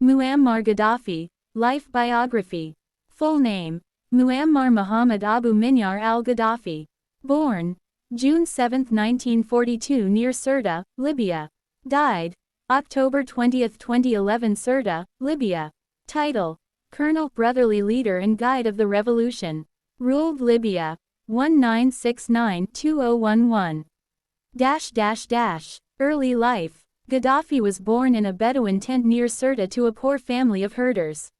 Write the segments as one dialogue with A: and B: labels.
A: Muammar Gaddafi, Life Biography. Full name: Muammar Muhammad Abu Minyar al-Gaddafi. Born June 7, 1942 near Sirte, Libya. Died October 20, 2011 Sirte, Libya. Title: Colonel, Brotherly Leader and Guide of the Revolution. Ruled Libya 1969-2011. Early life. Gaddafi was born in a Bedouin tent near Sirte to a poor family of herders.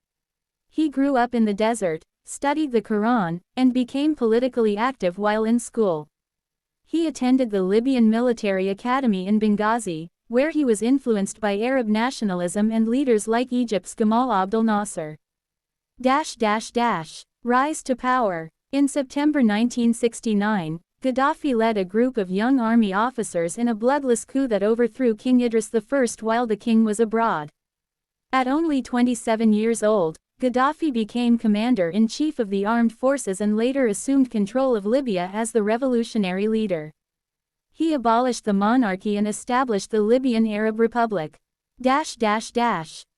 A: He grew up in the desert, studied the Quran, and became politically active while in school. He attended the Libyan Military Academy in Benghazi, where he was influenced by Arab nationalism and leaders like Egypt's Gamal Abdel Nasser. Rise to power. In September 1969, Gaddafi led a group of young army officers in a bloodless coup that overthrew King Idris I while the king was abroad. At only 27 years old, Gaddafi became commander-in-chief of the armed forces and later assumed control of Libya as the revolutionary leader. He abolished the monarchy and established the Libyan Arab Republic.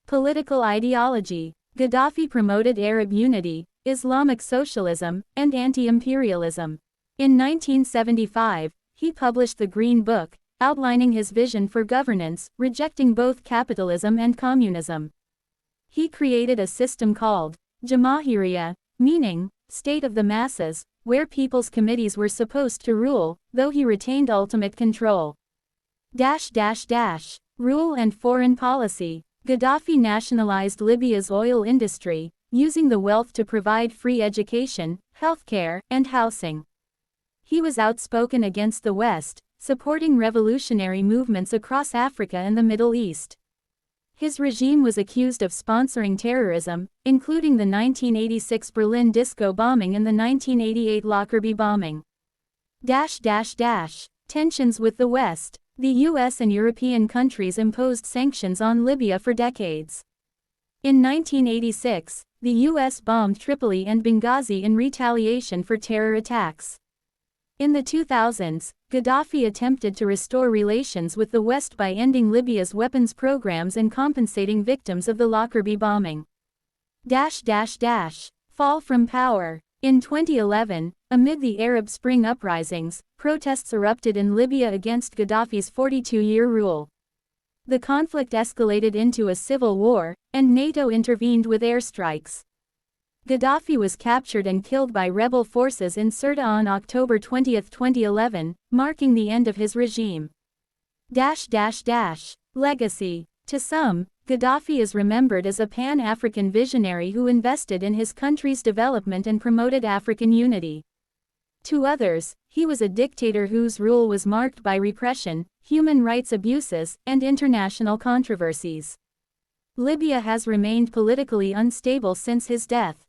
A: Political ideology. Gaddafi promoted Arab unity, Islamic socialism, and anti-imperialism. In 1975, he published the Green Book, outlining his vision for governance, rejecting both capitalism and communism. He created a system called Jamahiriya, meaning state of the masses, where people's committees were supposed to rule, though he retained ultimate control. Rule and foreign policy. Gaddafi nationalized Libya's oil industry, using the wealth to provide free education, healthcare, and housing. He was outspoken against the West, supporting revolutionary movements across Africa and the Middle East. His regime was accused of sponsoring terrorism, including the 1986 Berlin disco bombing and the 1988 Lockerbie bombing. Tensions with the West. The US and European countries imposed sanctions on Libya for decades. In 1986, the US bombed Tripoli and Benghazi in retaliation for terror attacks. In the 2000s, Gaddafi attempted to restore relations with the West by ending Libya's weapons programs and compensating victims of the Lockerbie bombing. Fall from power. In 2011, amid the Arab Spring uprisings, protests erupted in Libya against Gaddafi's 42-year rule. The conflict escalated into a civil war, and NATO intervened with airstrikes. Gaddafi was captured and killed by rebel forces in Sirte on October 20, 2011, marking the end of his regime. Legacy. To some, Gaddafi is remembered as a Pan-African visionary who invested in his country's development and promoted African unity. To others, he was a dictator whose rule was marked by repression, human rights abuses, and international controversies. Libya has remained politically unstable since his death.